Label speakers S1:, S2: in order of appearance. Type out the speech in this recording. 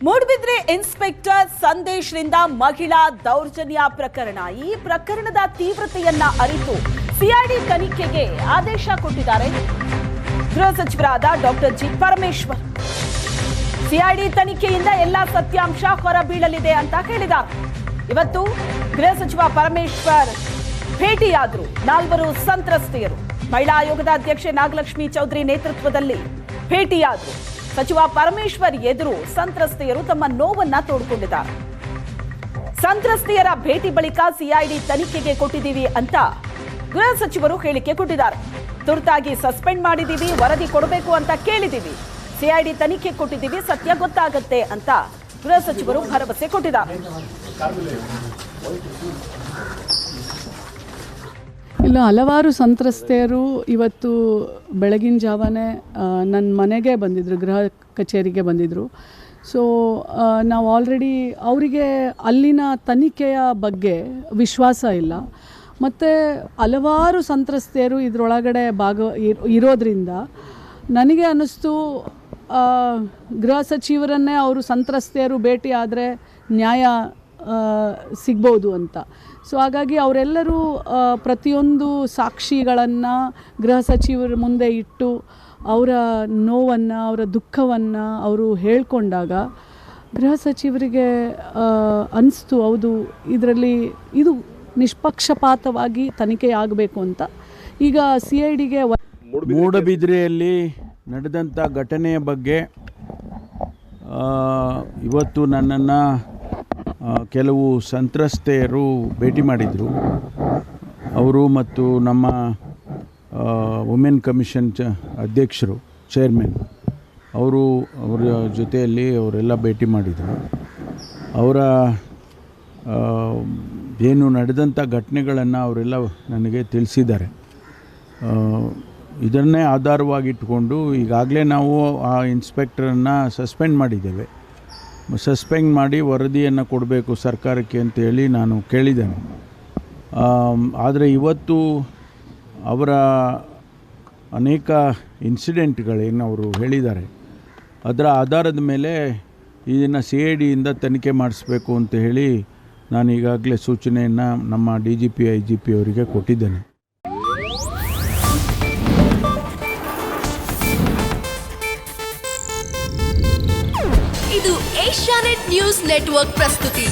S1: Moodbidri inspector ಸಂದೇಶ್ರಿಂದ ಮಹಿಳಾ ದೌರ್ಜನ್ಯ ಪ್ರಕರಣ. ಈ ಪ್ರಕರಣದ ತೀವ್ರತೆಯನ್ನ ಅರಿತು ಸಿಐಡಿ ತನಿಖೆಗೆ ಆದೇಶ ಕೊಟ್ಟಿದ್ದಾರೆ ಗೃಹ ಸಚಿವರಾದ ಡಾಕ್ಟರ್ ಜಿ ಪರಮೇಶ್ವರ್. ಸಿಐಡಿ ತನಿಖೆಯಿಂದ ಎಲ್ಲ ಸತ್ಯಾಂಶ ಹೊರಬೀಳಲಿದೆ ಅಂತ ಹೇಳಿದ್ದಾರೆ. ಇವತ್ತು ಗೃಹ ಸಚಿವ ಪರಮೇಶ್ವರ್ ಭೇಟಿಯಾದರು ನಾಲ್ವರು ಸಂತ್ರಸ್ತೆಯರು. ಮಹಿಳಾ ಆಯೋಗದ ಅಧ್ಯಕ್ಷೆ ನಾಗಲಕ್ಷ್ಮಿ ಚೌಧರಿ ನೇತೃತ್ವದಲ್ಲಿ ಭೇಟಿಯಾದರು. ಸಚಿವ ಪರಮೇಶ್ವರ್ ಎದುರು ಸಂತ್ರಸ್ತೆಯರು ತಮ್ಮ ನೋವನ್ನ ತೋಡಿಕೊಂಡಿದ್ದಾರೆ. ಸಂತ್ರಸ್ತೆಯರ ಭೇಟಿ ಬಳಿಕ ಸಿಐಡಿ ತನಿಖೆಗೆ ಕೊಟ್ಟಿದ್ದೀವಿ ಅಂತ ಗೃಹ ಸಚಿವರು ಹೇಳಿಕೆ ಕೊಟ್ಟಿದ್ದಾರೆ. ತುರ್ತಾಗಿ ಸಸ್ಪೆಂಡ್ ಮಾಡಿದ್ದೀವಿ, ವರದಿ ಕೊಡಬೇಕು ಅಂತ ಕೇಳಿದ್ದೀವಿ, ಸಿಐಡಿ ತನಿಖೆ ಕೊಟ್ಟಿದ್ದೀವಿ, ಸತ್ಯ ಗೊತ್ತಾಗುತ್ತೆ ಅಂತ ಗೃಹ ಸಚಿವರು ಭರವಸೆ ಕೊಟ್ಟಿದ್ದಾರೆ.
S2: ಇಲ್ಲ, ಹಲವಾರು ಸಂತ್ರಸ್ತೆಯರು ಇವತ್ತು ಬೆಳಗಿನ ಜಾವನೇ ನನ್ನ ಮನೆಗೆ ಬಂದಿದ್ದರು, ಗೃಹ ಕಚೇರಿಗೆ ಬಂದಿದ್ದರು. ಸೊ ನಾವು ಆಲ್ರೆಡಿ ಅವರಿಗೆ ಅಲ್ಲಿನ ತನಿಖೆಯ ಬಗ್ಗೆ ವಿಶ್ವಾಸ ಇಲ್ಲ. ಮತ್ತು ಹಲವಾರು ಸಂತ್ರಸ್ತೆಯರು ಇದರೊಳಗಡೆ ಇರೋದ್ರಿಂದ ನನಗೆ ಅನ್ನಿಸ್ತು ಗೃಹ ಸಚಿವರನ್ನೇ ಅವರು ಸಂತ್ರಸ್ತೆಯರು ಭೇಟಿ ಆದರೆ ನ್ಯಾಯ ಸಿಗ್ಬೋದು ಅಂತ. ಸೊ ಹಾಗಾಗಿ ಅವರೆಲ್ಲರೂ ಪ್ರತಿಯೊಂದು ಸಾಕ್ಷಿಗಳನ್ನು ಗೃಹ ಸಚಿವರ ಮುಂದೆ ಇಟ್ಟು ಅವರ ನೋವನ್ನು, ಅವರ ದುಃಖವನ್ನು ಅವರು ಹೇಳ್ಕೊಂಡಾಗ ಗೃಹ ಸಚಿವರಿಗೆ ಅನಿಸ್ತು ಹೌದು, ಇದರಲ್ಲಿ ಇದು ನಿಷ್ಪಕ್ಷಪಾತವಾಗಿ ತನಿಖೆ ಆಗಬೇಕು ಅಂತ. ಈಗ ಸಿಐಡಿಗೆ
S3: ಮೂಡಬಿದ್ರೆಯಲ್ಲಿ ನಡೆದಂಥ ಘಟನೆಯ ಬಗ್ಗೆ ಇವತ್ತು ನನ್ನನ್ನು ಕೆಲವು ಸಂತ್ರಸ್ತೆಯರು ಭೇಟಿ ಮಾಡಿದರು. ಅವರು ಮತ್ತು ನಮ್ಮ ವುಮೆನ್ ಕಮಿಷನ್ ಅಧ್ಯಕ್ಷರು, ಚೇರ್ಮನ್, ಅವರ ಜೊತೆಯಲ್ಲಿ ಅವರೆಲ್ಲ ಭೇಟಿ ಮಾಡಿದರು. ಅವರ ಏನು ನಡೆದಂಥ ಘಟನೆಗಳನ್ನು ಅವರೆಲ್ಲ ನನಗೆ ತಿಳಿಸಿದ್ದಾರೆ. ಇದನ್ನೇ ಆಧಾರವಾಗಿಟ್ಟುಕೊಂಡು ಈಗಾಗಲೇ ನಾವು ಆ ಇನ್ಸ್ಪೆಕ್ಟರನ್ನು ಸಸ್ಪೆಂಡ್ ಮಾಡಿದ್ದೇವೆ. ಸಸ್ಪೆಂಡ್ ಮಾಡಿ ವರದಿಯನ್ನು ಕೊಡಬೇಕು ಸರ್ಕಾರಕ್ಕೆ ಅಂತೇಳಿ ನಾನು ಕೇಳಿದ್ದೇನೆ. ಆದರೆ ಇವತ್ತು ಅವರ ಅನೇಕ ಇನ್ಸಿಡೆಂಟ್ಗಳೇನು ಅವರು ಹೇಳಿದ್ದಾರೆ, ಅದರ ಆಧಾರದ ಮೇಲೆ ಇದನ್ನು CIDಯಿಂದ ತನಿಖೆ ಮಾಡಿಸ್ಬೇಕು ಅಂತ ಹೇಳಿ ನಾನು ಈಗಾಗಲೇ ಸೂಚನೆಯನ್ನು ನಮ್ಮ DGP IGP ಅವರಿಗೆ ಕೊಟ್ಟಿದ್ದೇನೆ.
S4: ಇದು ಏಷ್ಯಾನೆಟ್ ನ್ಯೂಸ್ ನೆಟ್ವರ್ಕ್ ಪ್ರಸ್ತುತಿ.